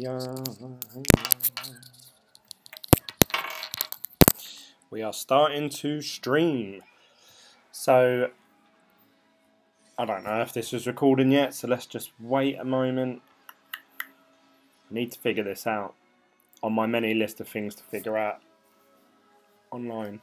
We are starting to stream. So, I don't know if this is recording yet, so let's just wait a moment. I need to figure this out on my many list of things to figure out online.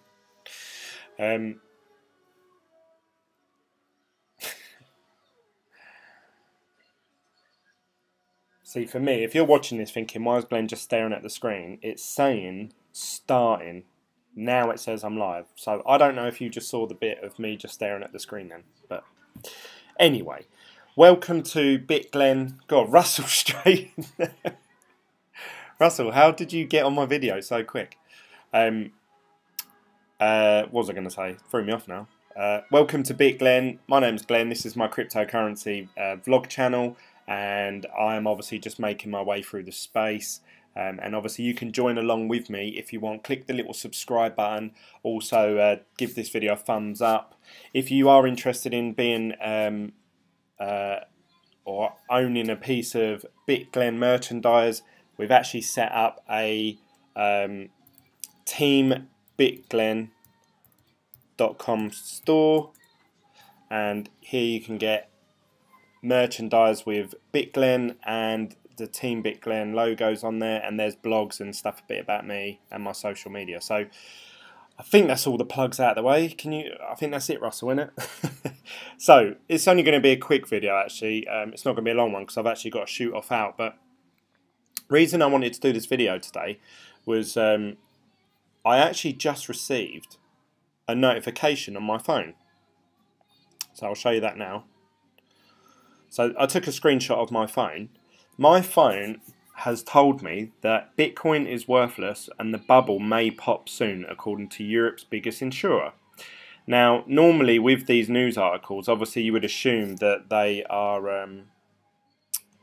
See, for me, if you're watching this thinking, why is Glenn just staring at the screen? It's saying starting. Now it says I'm live. So I don't know if you just saw the bit of me just staring at the screen then. But anyway, welcome to Bitglen. God, Russell straight. Russell, how did you get on my video so quick? What was I going to say? Threw me off now. Welcome to Bitglen. My name's Glenn. This is my cryptocurrency vlog channel. And I'm obviously just making my way through the space, and obviously you can join along with me if you want. Click the little subscribe button. Also give this video a thumbs up. If you are interested in being or owning a piece of Bitglen merchandise, we've actually set up a team Bitglen.com store, and here you can get merchandise with Bitglen and the Team Bitglen logos on there, and there's blogs and stuff a bit about me and my social media. So I think that's all the plugs out of the way. I think that's it, Russell, isn't it? So it's only going to be a quick video actually. It's not going to be a long one because I've actually got to shoot off out. But reason I wanted to do this video today was I actually just received a notification on my phone. So I'll show you that now. So I took a screenshot of my phone. My phone has told me that Bitcoin is worthless and the bubble may pop soon, according to Europe's biggest insurer. Now, normally with these news articles, obviously you would assume that they are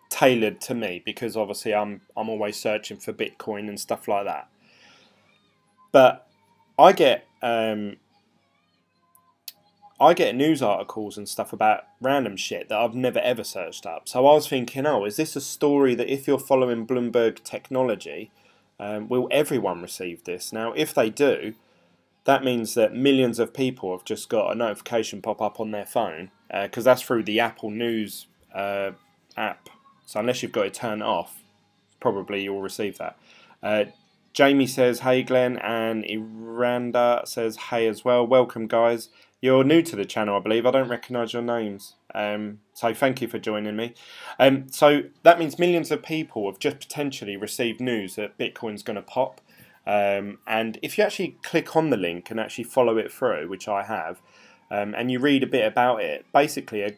tailored to me, because obviously I'm always searching for Bitcoin and stuff like that. But I get news articles and stuff about random shit that I've never ever searched up. So I was thinking, oh, is this a story that if you're following Bloomberg technology, will everyone receive this? Now, if they do, that means that millions of people have just got a notification pop up on their phone, because that's through the Apple News app. So unless you've got it turned off, probably you'll receive that. Jamie says, hey Glenn, and Iranda says, hey as well. Welcome, guys. You're new to the channel, I believe. I don't recognise your names. So thank you for joining me. So that means millions of people have just potentially received news that Bitcoin's going to pop. And if you actually click on the link and actually follow it through, which I have, and you read a bit about it, basically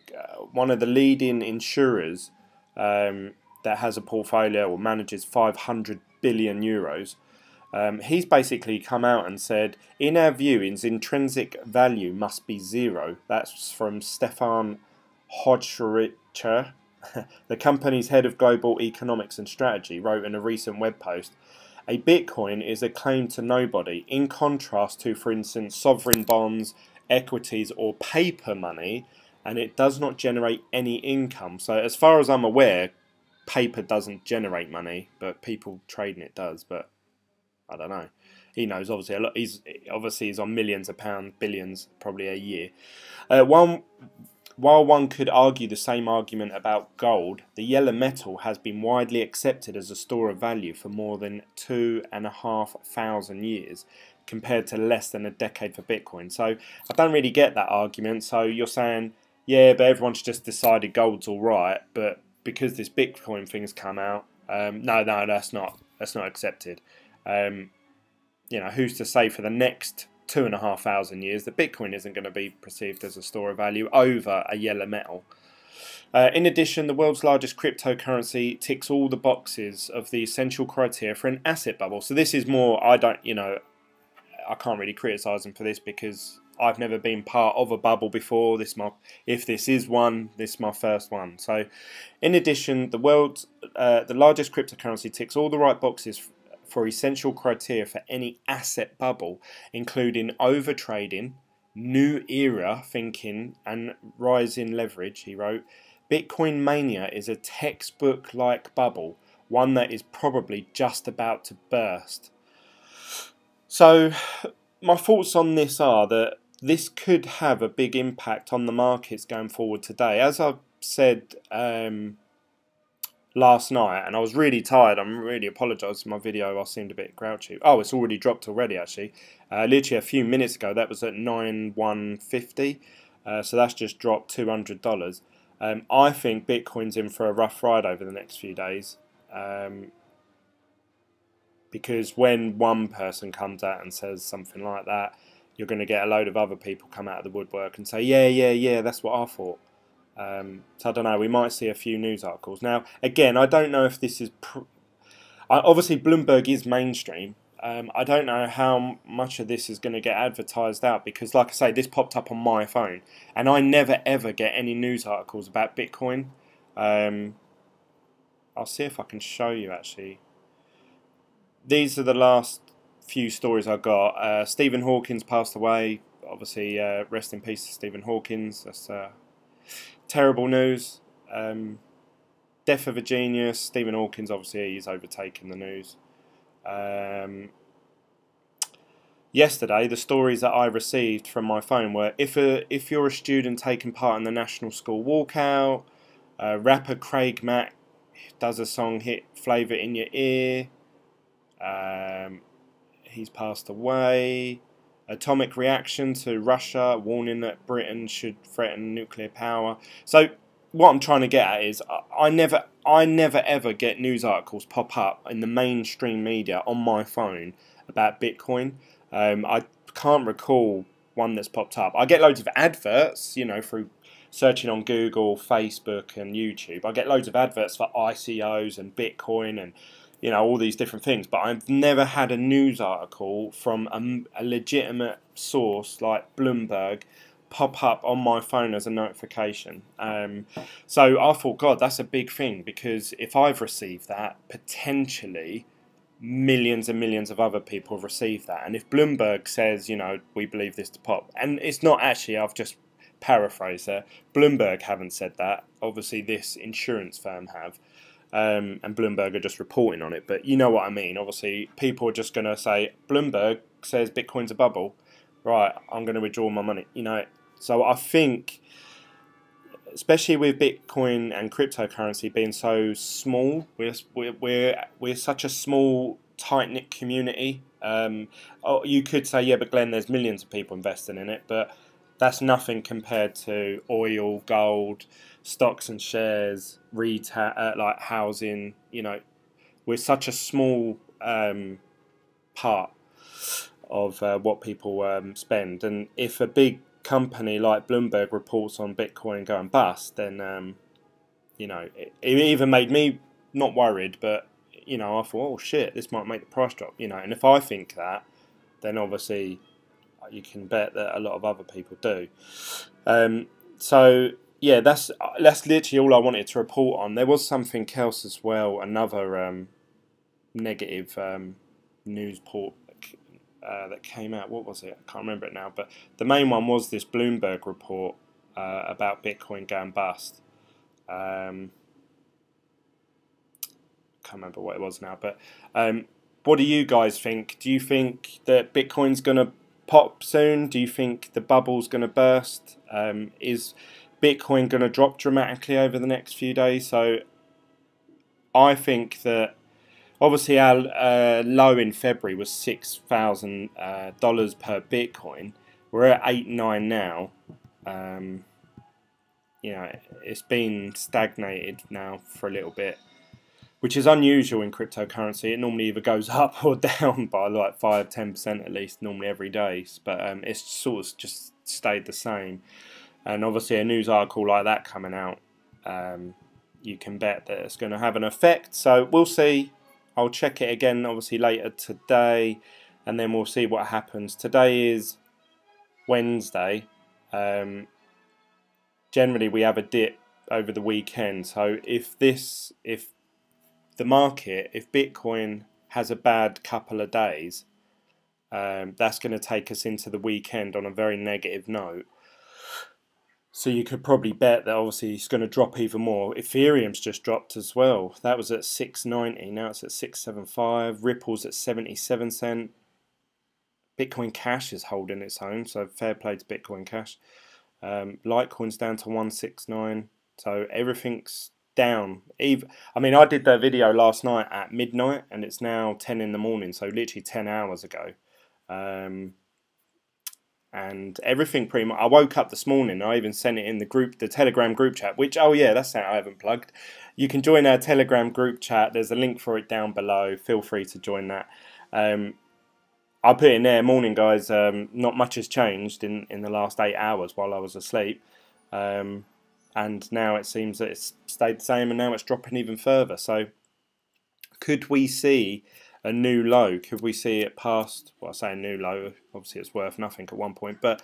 one of the leading insurers that has a portfolio or manages 500 billion euros, he's basically come out and said, in our view, its intrinsic value must be zero. That's from Stefan Hodgericher, the company's head of global economics and strategy, wrote in a recent web post. A Bitcoin is a claim to nobody, in contrast to, for instance, sovereign bonds, equities or paper money, and it does not generate any income. So as far as I'm aware, paper doesn't generate money, but people trading it does. But I don't know. He knows obviously a lot. He's on millions of pounds, billions, probably a year. While one could argue the same argument about gold, the yellow metal has been widely accepted as a store of value for more than 2,500 years, compared to less than a decade for Bitcoin. So I don't really get that argument. So you're saying, yeah, but everyone's just decided gold's all right, but because this Bitcoin thing's come out, no, that's not accepted. You know, who's to say for the next 2,500 years that Bitcoin isn't going to be perceived as a store of value over a yellow metal? In addition, the world's largest cryptocurrency ticks all the boxes of the essential criteria for an asset bubble. So this is more, I can't really criticise them for this because I've never been part of a bubble before. If this is one, this is my first one. So, in addition, the world's the largest cryptocurrency ticks all the right boxes for essential criteria for any asset bubble, including overtrading, new era thinking, and rising leverage. He wrote, Bitcoin mania is a textbook-like bubble, one that is probably just about to burst. So my thoughts on this are that this could have a big impact on the markets going forward today. As I said last night, and I was really tired, I'm really apologising for my video, I seemed a bit grouchy. Oh, it's already dropped already actually. Literally a few minutes ago that was at 9,150, so that's just dropped $200. I think Bitcoin's in for a rough ride over the next few days, because when one person comes out and says something like that, you're going to get a load of other people come out of the woodwork and say, yeah, that's what I thought. So I don't know, we might see a few news articles. Now, again, I don't know if this is... obviously, Bloomberg is mainstream. I don't know how much of this is going to get advertised out because, like I say, this popped up on my phone. And I never, ever get any news articles about Bitcoin. I'll see if I can show you, actually. These are the last few stories I got. Stephen Hawkins passed away. Obviously, rest in peace to Stephen Hawkins. That's... terrible news. Death of a genius. Stephen Hawkins, obviously, he's overtaken the news. Yesterday, the stories that I received from my phone were: if you're a student taking part in the National School Walkout, rapper Craig Mack does a song hit "Flavour in Your Ear." He's passed away. Atomic reaction to Russia, warning that Britain should threaten nuclear power. So what I'm trying to get at is I never ever get news articles pop up in the mainstream media on my phone about Bitcoin. I can't recall one that's popped up. I get loads of adverts, you know, through searching on Google, Facebook and YouTube. I get loads of adverts for ICOs and Bitcoin and, you know, all these different things, but I've never had a news article from a legitimate source like Bloomberg pop up on my phone as a notification. So I thought, God, that's a big thing, because if I've received that, potentially millions and millions of other people have received that. And if Bloomberg says, you know, we believe this to pop, and it's not actually, I've just paraphrased there, Bloomberg haven't said that, obviously this insurance firm have. And Bloomberg are just reporting on it, but you know what I mean. Obviously, people are just going to say, Bloomberg says Bitcoin's a bubble, right, I'm going to withdraw my money, you know. So I think, especially with Bitcoin and cryptocurrency being so small, we're such a small, tight-knit community. You could say, yeah, but Glenn, there's millions of people investing in it, but that's nothing compared to oil, gold, stocks and shares, retail, like housing. You know, we're such a small part of what people spend. And if a big company like Bloomberg reports on Bitcoin going bust, then you know, it even made me not worried, but you know, I thought, oh shit, this might make the price drop. You know, and if I think that, then obviously you can bet that a lot of other people do. So yeah, that's literally all I wanted to report on. There was something else as well, another negative news report that came out. What was it? I can't remember it now. But the main one was this Bloomberg report about Bitcoin going bust. Can't remember what it was now. But what do you guys think? Do you think that Bitcoin's going to pop soon? Do you think the bubble's going to burst? Is Bitcoin going to drop dramatically over the next few days? So I think that obviously our low in February was $6,000 per Bitcoin. We're at 8-9 now. You know, it's been stagnated now for a little bit, which is unusual in cryptocurrency. It normally either goes up or down by like 5-10% at least, normally every day. But it's sort of just stayed the same. And obviously a news article like that coming out, you can bet that it's going to have an effect. So we'll see. I'll check it again obviously later today, and then we'll see what happens. Today is Wednesday. Generally we have a dip over the weekend. So if the market, if Bitcoin has a bad couple of days, that's going to take us into the weekend on a very negative note. So you could probably bet that obviously it's going to drop even more. Ethereum's just dropped as well. That was at 690, now it's at 675. Ripple's at 77 cent. Bitcoin Cash is holding its own, so fair play to Bitcoin Cash. Litecoin's down to 169, so everything's down. I mean, I did that video last night at midnight, and it's now 10 in the morning, so literally 10 hours ago. And everything pretty much. I woke up this morning. I even sent it in the Telegram group chat. Which, oh yeah, that's something I haven't plugged. You can join our Telegram group chat. There's a link for it down below. Feel free to join that. I put it in there. Morning, guys. Not much has changed in the last 8 hours while I was asleep. And now it seems that it's stayed the same, and now it's dropping even further. So, could we see a new low? Could we see it past, well, I say a new low, obviously it's worth nothing at one point, but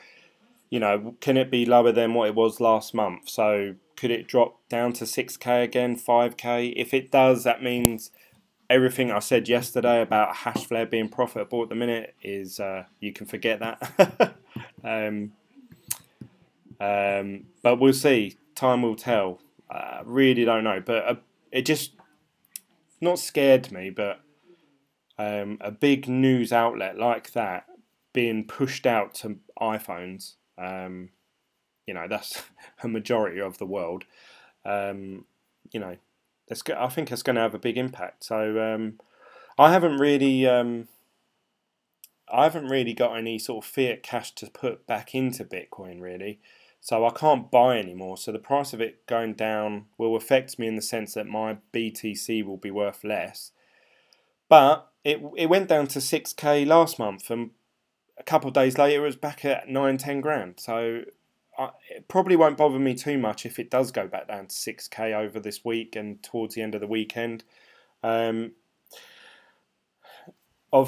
you know, can it be lower than what it was last month? So could it drop down to 6k again, 5k? If it does, that means everything I said yesterday about Hashflare being profitable at the minute is, you can forget that. But we'll see. Time will tell. Really don't know, but it just not scared me, but a big news outlet like that being pushed out to iPhones, you know, that's a majority of the world. You know, I think it's going to have a big impact. So I haven't really got any sort of fiat cash to put back into Bitcoin really. So I can't buy anymore. So the price of it going down will affect me in the sense that my BTC will be worth less. But it went down to 6k last month, and a couple of days later it was back at 9-10 grand. So it probably won't bother me too much if it does go back down to 6k over this week and towards the end of the weekend. Of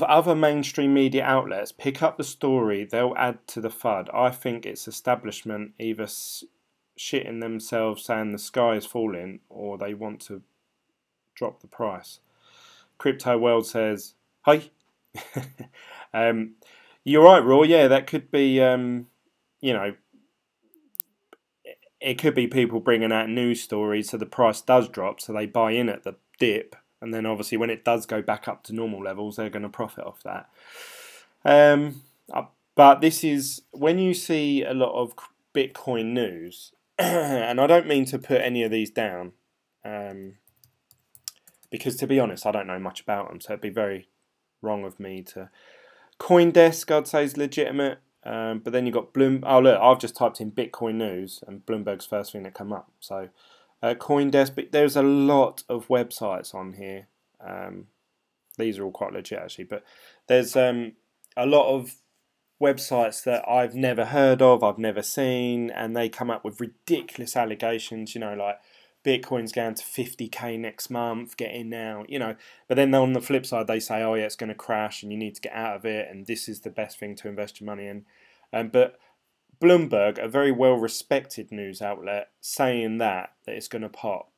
other mainstream media outlets, pick up the story, they'll add to the FUD. I think it's establishment either shitting themselves saying the sky is falling, or they want to drop the price. Crypto World says, hi. You're right, Raw. Yeah, that could be, you know, it could be people bringing out news stories so the price does drop, so they buy in at the dip, and then obviously when it does go back up to normal levels, they're going to profit off that. But this is, when you see a lot of Bitcoin news, and I don't mean to put any of these down, because to be honest, I don't know much about them, so it'd be very wrong of me to. CoinDesk, I'd say, is legitimate, but then you've got Bloom. Oh look, I've just typed in Bitcoin news, and Bloomberg's first thing that come up. So CoinDesk, but there's a lot of websites on here. These are all quite legit actually, but there's a lot of websites that I've never heard of, I've never seen, and they come up with ridiculous allegations. You know, like, Bitcoin's going to 50k next month, get in now, you know. But then on the flip side, they say, oh yeah, it's going to crash and you need to get out of it, and this is the best thing to invest your money in. But Bloomberg, a very well-respected news outlet, saying that it's going to pop,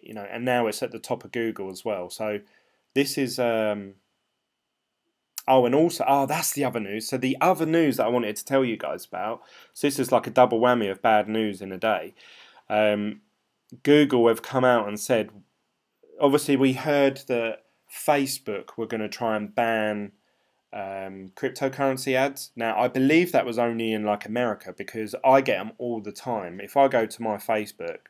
you know, and now it's at the top of Google as well. So this is, oh, and also, oh, that's the other news. So the other news that I wanted to tell you guys about, so this is like a double whammy of bad news in a day. Google have come out and said, obviously we heard that Facebook were going to try and ban cryptocurrency ads. Now I believe that was only in like America, because I get them all the time. If I go to my Facebook,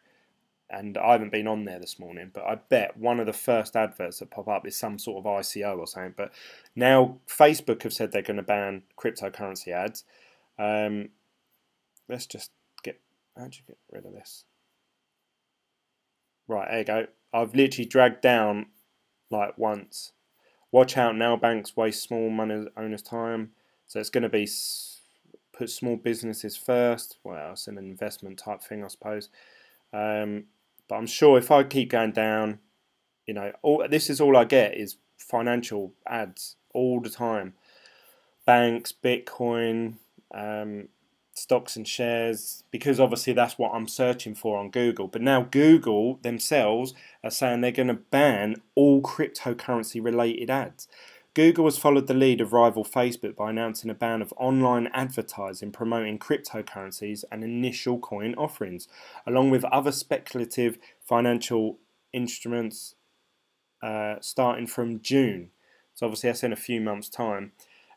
and I haven't been on there this morning, but I bet one of the first adverts that pop up is some sort of ICO or something. But now Facebook have said they're going to ban cryptocurrency ads. Let's just get, how'd you get rid of this? Right, there you go. I've literally dragged down like once. Watch out, now banks waste small money owners' time. So it's going to be put small businesses first. Well, it's an investment type thing, I suppose. But I'm sure if I keep going down, you know, this is all I get is financial ads all the time. Banks, Bitcoin, stocks and shares, because obviously that's what I'm searching for on Google. But now Google themselves are saying they're going to ban all cryptocurrency related ads. Google has followed the lead of rival Facebook by announcing a ban of online advertising promoting cryptocurrencies and initial coin offerings, along with other speculative financial instruments starting from June. So obviously that's in a few months' time.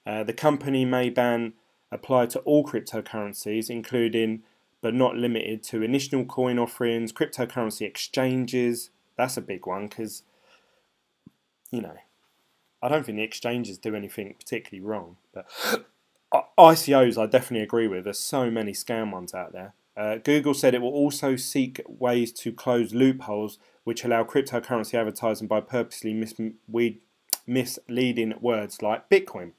The company may ban apply to all cryptocurrencies, including but not limited to initial coin offerings, cryptocurrency exchanges. That's a big one because, you know, I don't think the exchanges do anything particularly wrong. But ICOs I definitely agree with. There's so many scam ones out there. Google said it will also seek ways to close loopholes which allow cryptocurrency advertising by purposely misleading words like Bitcoin.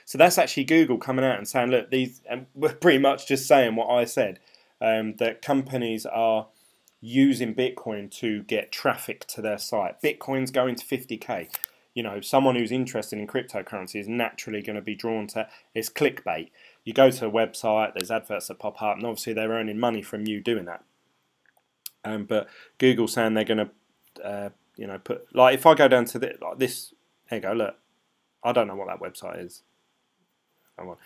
So that's actually Google coming out and saying, look, these, and we're pretty much just saying what I said, that companies are using Bitcoin to get traffic to their site. Bitcoin's going to 50k. You know, someone who's interested in cryptocurrency is naturally going to be drawn to, it's clickbait. You go to a website, there's adverts that pop up, and obviously they're earning money from you doing that. But Google's saying they're going to, you know, put, like if I go down to like this, here you go, look, I don't know what that website is. So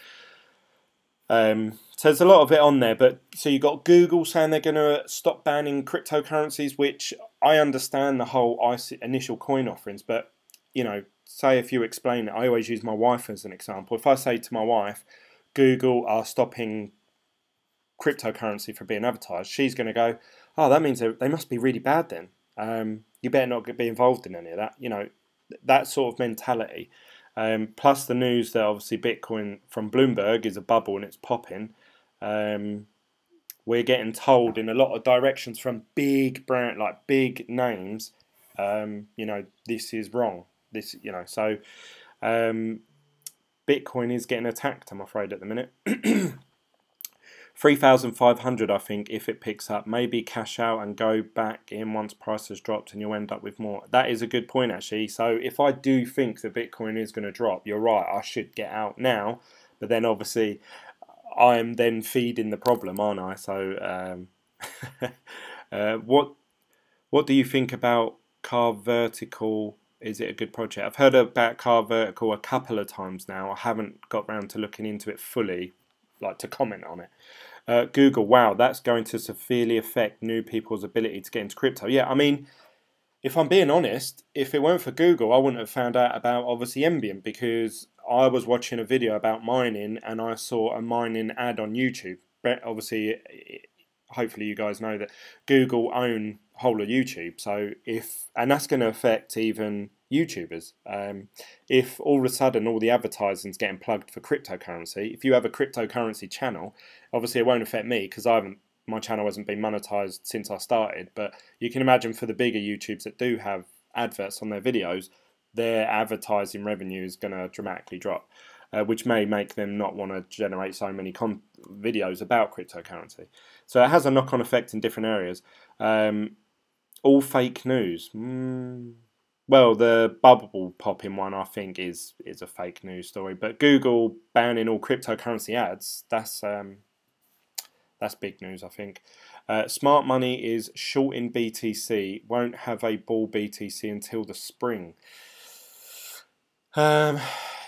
there's a lot of it on there, but so you've got Google saying they're going to stop banning cryptocurrencies, which I understand the whole initial coin offerings, but you know, say if you explain it, I always use my wife as an example. If I say to my wife, Google are stopping cryptocurrency from being advertised, she's going to go, oh, that means they must be really bad then. You better not be involved in any of that. You know, that sort of mentality. Plus the news that obviously Bitcoin from Bloomberg is a bubble and it's popping. We're getting told in a lot of directions from big brand, like big names, you know, this is wrong. This, you know, so Bitcoin is getting attacked, I'm afraid, at the minute. 3,500, I think, if it picks up. Maybe cash out and go back in once price has dropped and you'll end up with more. That is a good point, actually. So if I do think that Bitcoin is going to drop, you're right, I should get out now. But then obviously I'm then feeding the problem, aren't I? So what do you think about Car Vertical? Is it a good project? I've heard about Car Vertical a couple of times now. I haven't got round to looking into it fully, like to comment on it. Google, wow, that's going to severely affect new people's ability to get into crypto. Yeah, I mean, if I'm being honest, if it weren't for Google, I wouldn't have found out about obviously Embium, because I was watching a video about mining and I saw a mining ad on YouTube. But obviously, hopefully you guys know that Google own whole of YouTube, so and that's going to affect even YouTubers. If all of a sudden all the advertising's getting plugged for cryptocurrency, if you have a cryptocurrency channel, obviously it won't affect me because my channel hasn't been monetized since I started, but you can imagine for the bigger YouTubes that do have adverts on their videos, their advertising revenue is going to dramatically drop, which may make them not want to generate so many videos about cryptocurrency. So it has a knock-on effect in different areas. All fake news. Well, the bubble popping one, I think, is a fake news story. But Google banning all cryptocurrency ads, that's big news, I think. Smart money is short in BTC. Won't have a bull BTC until the spring. Yeah,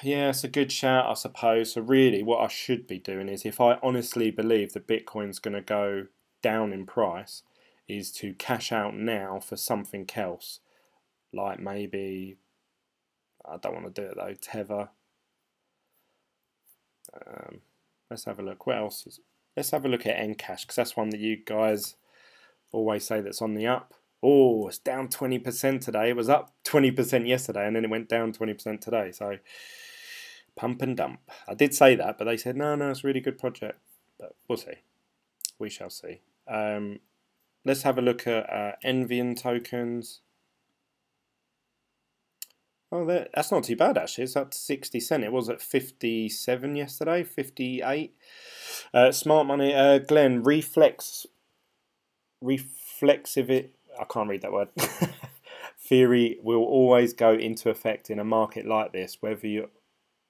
it's a good shout, I suppose. So really, what I should be doing is, if I honestly believe that Bitcoin's going to go down in price, is to cash out now for something else. Like maybe, I don't want to do it though, Tether. Let's have a look. What else is? Let's have a look at Encash, because that's one that you guys always say that's on the up. Oh, it's down 20% today. It was up 20% yesterday, and then it went down 20% today. So, pump and dump. I did say that, but they said, no, it's a really good project. But we'll see. We shall see. Let's have a look at Envian tokens. Oh, that's not too bad, actually. It's up to 60 cents. It was at 57 yesterday, 58. Smart money, Glen, reflexive, I can't read that word. Theory will always go into effect in a market like this, whether you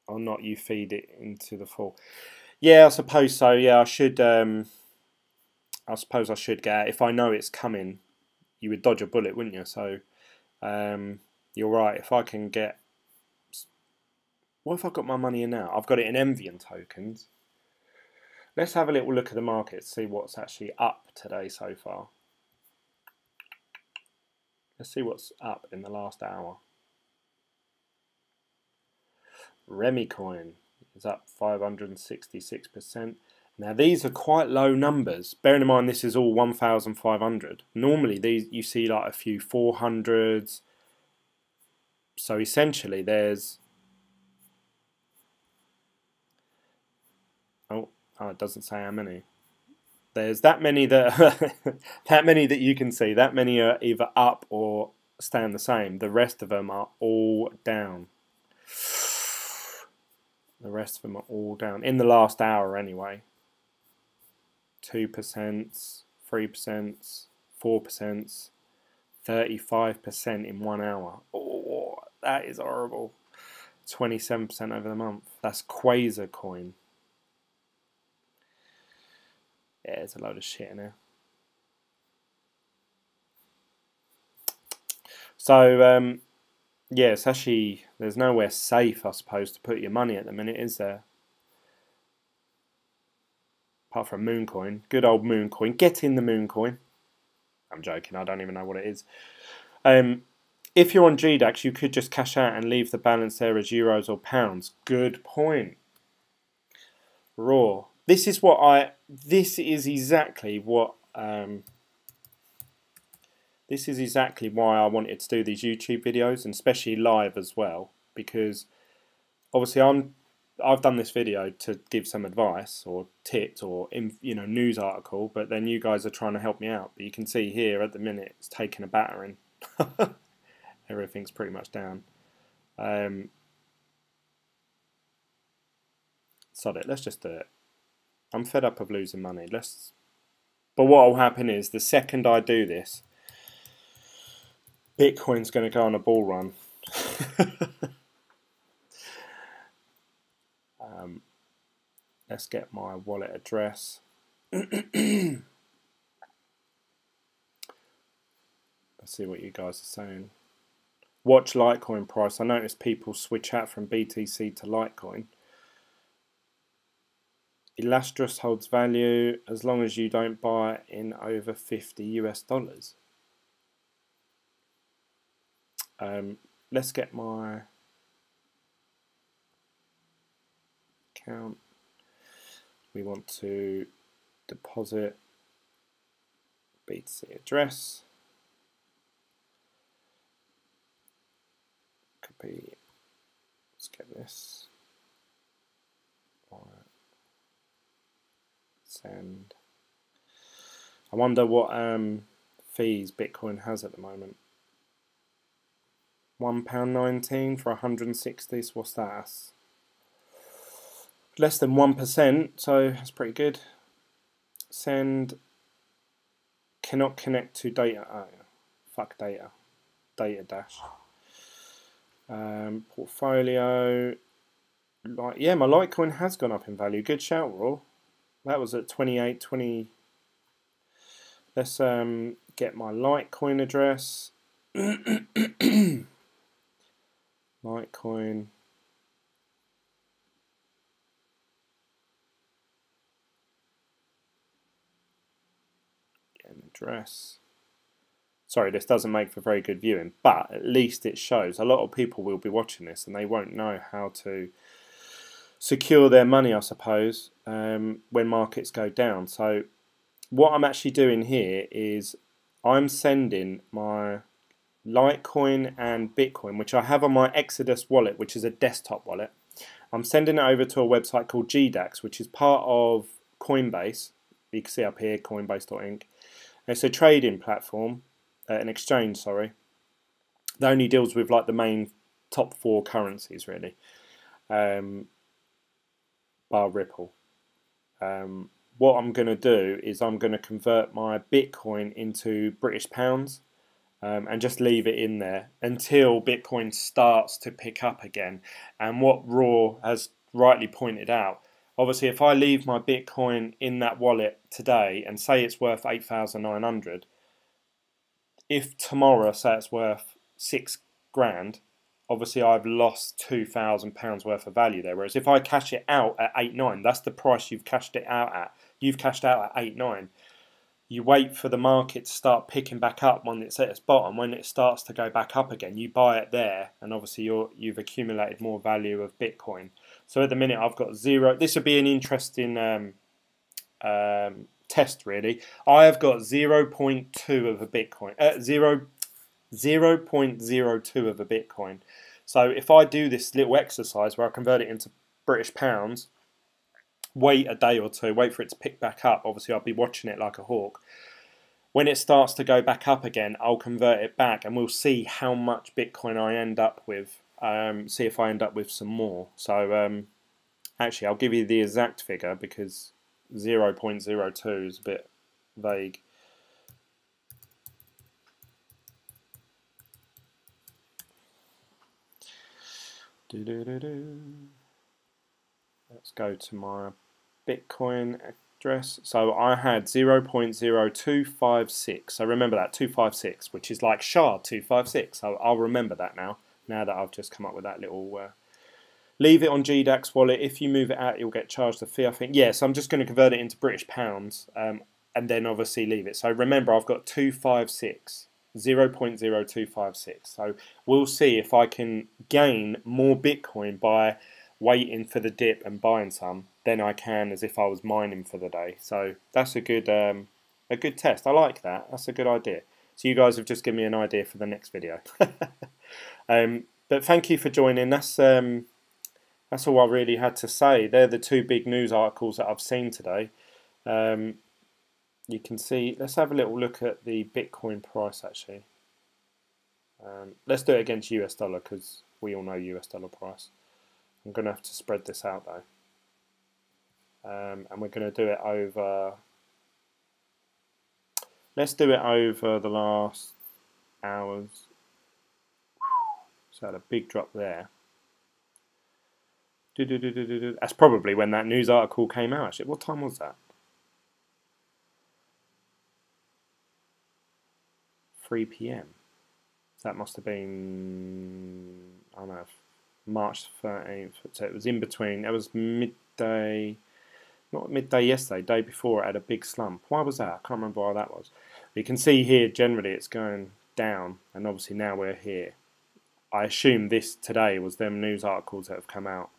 or not you feed it into the fall. Yeah, I suppose so. Yeah, I should. I suppose I should get out. If I know it's coming, you would dodge a bullet, wouldn't you? So, you're right. If I can get What have I got my money in now? I've got it in Envian tokens. Let's have a little look at the market, see what's actually up today so far. Let's see what's up in the last hour. Litecoin is up 566%. Now these are quite low numbers. Bearing in mind this is all 1,500. Normally these you see like a few 400s. So essentially there's oh it doesn't say how many. There's that many that that many that you can see. That many are either up or staying the same. The rest of them are all down. The rest of them are all down in the last hour anyway. 2%, 3%, 4%, 35% in 1 hour. Oh, that is horrible. 27% over the month. That's Quasar coin. Yeah, there's a load of shit in there. So, yeah, it's actually, there's nowhere safe, I suppose, to put your money at the minute, is there? Apart from Mooncoin. Good old Mooncoin. Get in the Mooncoin. I'm joking, I don't even know what it is. If you're on GDAX, you could just cash out and leave the balance there as euros or pounds. Good point. Raw. This is exactly what this is exactly why I wanted to do these YouTube videos, and especially live as well, because obviously I've done this video to give some advice or tips or news article, but then you guys are trying to help me out. But you can see here at the minute it's taking a battering. Everything's pretty much down. Sod it, let's just do it. I'm fed up of losing money. But what will happen is the second I do this, Bitcoin's going to go on a bull run. Let's get my wallet address. Let's see what you guys are saying. Watch Litecoin price. I noticed people switch out from BTC to Litecoin. Illustrious holds value as long as you don't buy in over 50 US dollars. Let's get my account. We want to deposit BTC address. Copy. Let's get this. Alright. Send. I wonder what fees Bitcoin has at the moment. £1.19 for 160. So what's that? That's less than 1%, so that's pretty good. Send. Cannot connect to data. Oh, fuck data. Data dash. Portfolio. Yeah, my Litecoin has gone up in value. Good shout, Raw. That was at 28, 20. Let's get my Litecoin address. Litecoin. Get an address. Sorry, this doesn't make for very good viewing, but at least it shows. A lot of people will be watching this and they won't know how to secure their money, I suppose, when markets go down. So what I'm actually doing here is I'm sending my Litecoin and Bitcoin, which I have on my Exodus wallet, which is a desktop wallet. I'm sending it over to a website called GDAX, which is part of Coinbase. You can see up here, coinbase.inc. It's a trading platform, an exchange, sorry. That only deals with like the main top 4 currencies, really. Bar Ripple. What I'm going to do is I'm going to convert my Bitcoin into British pounds. And just leave it in there until Bitcoin starts to pick up again. And what Raw has rightly pointed out, obviously if I leave my Bitcoin in that wallet today and say it's worth 8,900, if tomorrow say it's worth 6 grand, obviously I've lost £2,000 worth of value there. Whereas if I cash it out at 8.9, that's the price you've cashed it out at. You've cashed out at 8.9. You wait for the market to start picking back up when it's at its bottom. When it starts to go back up again, you buy it there, and obviously you've accumulated more value of Bitcoin. So at the minute I've got 0. This would be an interesting test, really. I have got 0.2 of a Bitcoin. 0.02 of a Bitcoin. So if I do this little exercise where I convert it into British pounds, wait a day or two, wait for it to pick back up. Obviously, I'll be watching it like a hawk. When it starts to go back up again, I'll convert it back, and we'll see how much Bitcoin I end up with. See if I end up with some more. So actually, I'll give you the exact figure because 0.02 is a bit vague. Let's go to my Bitcoin address. So I had 0.0256. So remember that, 256, which is like SHA 256. I'll remember that now that I've just come up with that little... leave it on GDAX wallet. If you move it out, you'll get charged a fee, I think. Yeah, so I'm just going to convert it into British pounds and then obviously leave it. So remember, I've got 256. 0.0256. So we'll see if I can gain more Bitcoin by waiting for the dip and buying some than I can as if I was mining for the day. So that's a good test. I like that. That's a good idea. So you guys have just given me an idea for the next video. But thank you for joining. That's all I really had to say. They're the two big news articles that I've seen today. You can see, let's have a little look at the Bitcoin price actually. Let's do it against US dollar because we all know US dollar price. I'm going to have to spread this out though. And we're going to do it over, let's do it over the last hours. So I had a big drop there. That's probably when that news article came out actually. What time was that? 3 PM. So that must have been, I don't know, March 13th. So it was in between. It was midday, not midday yesterday, day before. It had a big slump. Why was that? I can't remember why that was. You can see here generally it's going down, and obviously now we're here. I assume this today was them news articles that have come out.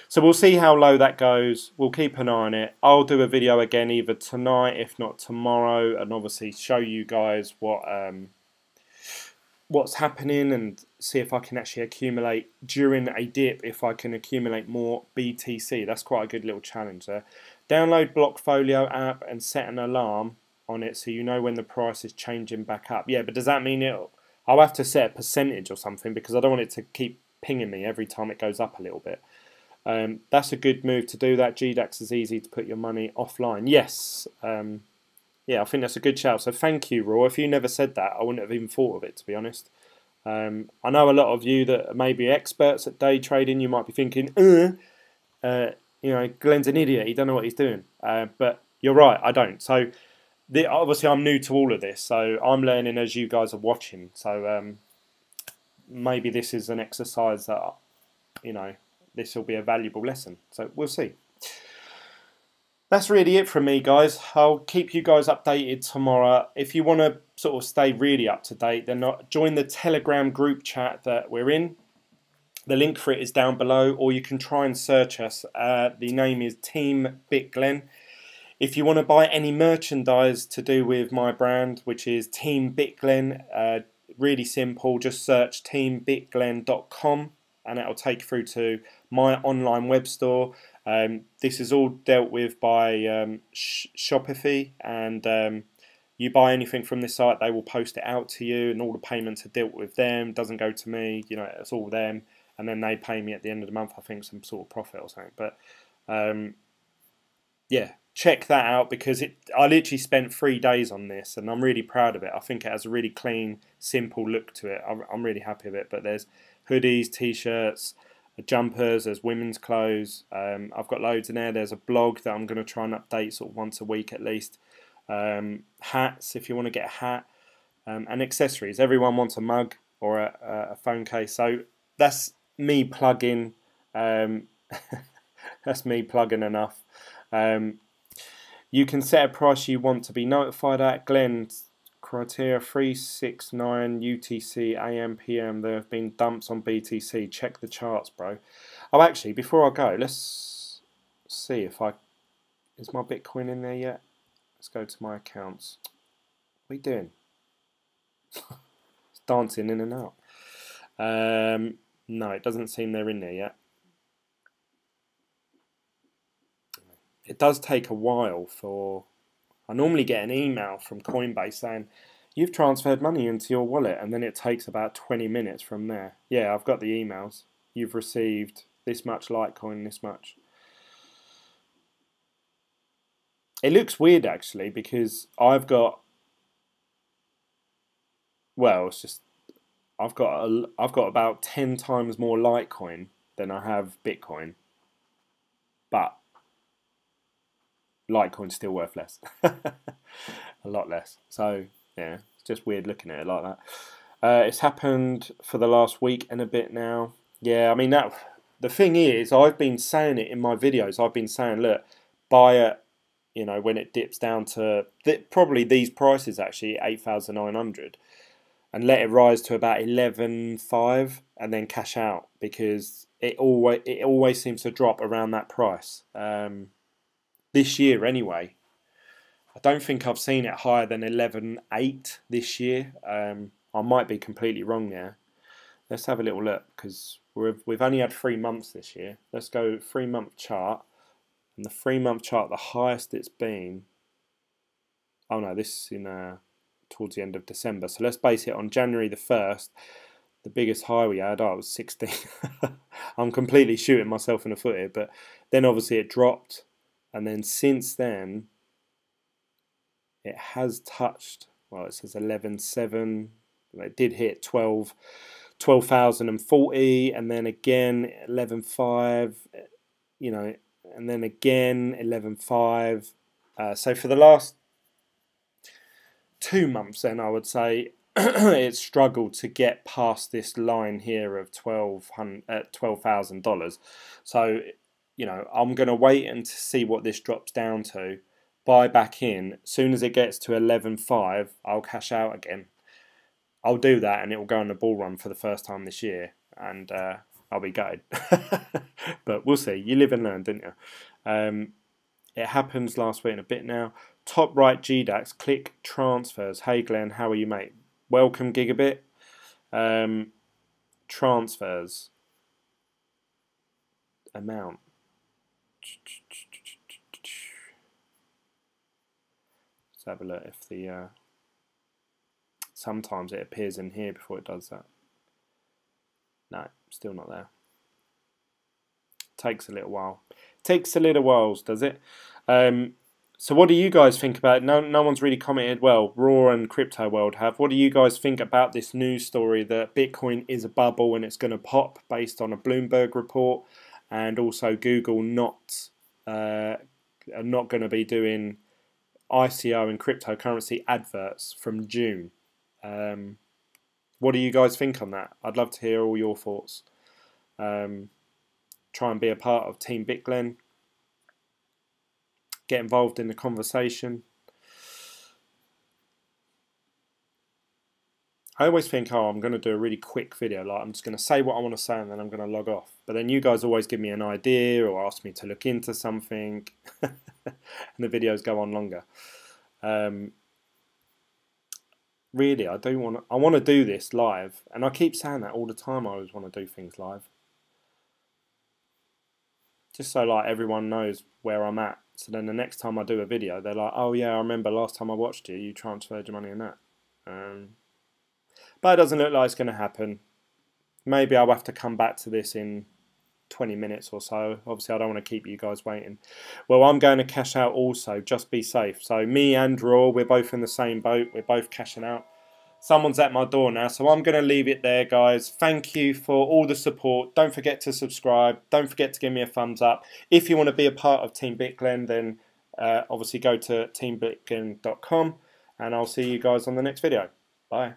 So we'll see how low that goes. We'll keep an eye on it. I'll do a video again either tonight, if not tomorrow, and obviously show you guys what's happening and see if I can actually accumulate during a dip, if I can accumulate more BTC. That's quite a good little challenge there. Download Blockfolio app and set an alarm on it so you know when the price is changing back up. Yeah, but does that mean I'll have to set a percentage or something because I don't want it to keep pinging me every time it goes up a little bit. That's a good move to do that. GDAX is easy to put your money offline. Yes. Yeah, I think that's a good shout. So thank you, Raw. If you never said that, I wouldn't have even thought of it, to be honest. I know a lot of you that may be experts at day trading. You might be thinking, you know, Glen's an idiot. He don't know what he's doing. But you're right, I don't. So obviously I'm new to all of this. So I'm learning as you guys are watching. So maybe this is an exercise that, you know, this will be a valuable lesson. So we'll see. That's really it from me, guys. I'll keep you guys updated tomorrow. If you want to sort of stay really up to date, then join the Telegram group chat that we're in. The link for it is down below, or you can try and search us. The name is Team Bitglen. If you want to buy any merchandise to do with my brand, which is Team Bitglen, really simple. Just search teambitglen.com and it'll take you through to my online web store. This is all dealt with by Shopify, and you buy anything from this site, they will post it out to you, and all the payments are dealt with them. Doesn't go to me, you know, it's all them, and then they pay me at the end of the month. I think some sort of profit or something. But yeah, check that out because I literally spent 3 days on this, and I'm really proud of it. I think it has a really clean, simple look to it. I'm really happy with it. But there's hoodies, t-shirts, jumpers, there's women's clothes. I've got loads in there. There's a blog that I'm going to try and update sort of once a week at least. Hats, if you want to get a hat, and accessories. Everyone wants a mug. or a phone case. So that's me plugging. That's me plugging enough. You can set a price you want to be notified at. Glen, criteria 369 UTC AM PM. There have been dumps on BTC. Check the charts, bro. Oh, actually, before I go, let's see if is my Bitcoin in there yet. Let's go to my accounts. What are you doing? It's dancing in and out. No, it doesn't seem they're in there yet. It does take a while for... I normally get an email from Coinbase saying, you've transferred money into your wallet, and then it takes about 20 minutes from there. Yeah, I've got the emails. You've received this much Litecoin, this much. It looks weird, actually, because I've got... Well, it's just... I've got about 10 times more Litecoin than I have Bitcoin. But Litecoin's still worth less. A lot less. So, yeah, it's just weird looking at it like that. It's happened for the last week and a bit now. Yeah, I mean, the thing is, I've been saying it in my videos. I've been saying, look, buy it, you know, when it dips down to probably these prices, actually, 8,900. And let it rise to about 11.5 and then cash out, because it always seems to drop around that price. This year anyway, I don't think I've seen it higher than 11.8 this year. I might be completely wrong there. Let's have a little look, because we've only had 3 months this year. Let's go 3-month chart, and the 3-month chart, the highest it's been. Oh no, this is in towards the end of December. So let's base it on January the 1st. The biggest high we had, it was 16. I'm completely shooting myself in the foot here, but then obviously it dropped, and then since then it has touched, well, it says 11.7. It did hit 12,040, and then again 11.5, you know, and then again 11.5. So for the last 2 months, then I would say it struggled to get past this line here of $12,000. So, you know, I'm going to wait and to see what this drops down to. Buy back in. As soon as it gets to 11.5, I'll cash out again. I'll do that, and it will go on the bull run for the first time this year, and I'll be gutted. But we'll see. You live and learn, didn't you? It happens last week and a bit now. Top right GDAX, click transfers. Hey Glen, how are you, mate? Welcome, Gigabit. Transfers. Amount. Let's have a look if the... sometimes it appears in here before it does that. No, still not there. Takes a little while. Takes a little while, does it? So what do you guys think about it? No one's really commented. Well, Raw and Crypto World have. What do you guys think about this news story that Bitcoin is a bubble and it's going to pop based on a Bloomberg report, and also Google are not going to be doing ICO and cryptocurrency adverts from June? What do you guys think on that? I'd love to hear all your thoughts. Try and be a part of Team Bitglen. Get involved in the conversation. I always think, oh, I'm going to do a really quick video. Like, I'm just going to say what I want to say and then I'm going to log off. But then you guys always give me an idea or ask me to look into something. And the videos go on longer. Really, I want to do this live. And I keep saying that all the time. I always want to do things live. Just so like everyone knows where I'm at. So then the next time I do a video, they're like, oh yeah, I remember last time I watched you transferred your money in that. But it doesn't look like it's going to happen. Maybe I'll have to come back to this in 20 minutes or so. Obviously, I don't want to keep you guys waiting. Well, I'm going to cash out also. Just be safe. So me and Raw, we're both in the same boat. We're both cashing out. Someone's at my door now, so I'm going to leave it there, guys. Thank you for all the support. Don't forget to subscribe. Don't forget to give me a thumbs up. If you want to be a part of Team Bitglen, then obviously go to teambitglen.com, and I'll see you guys on the next video. Bye.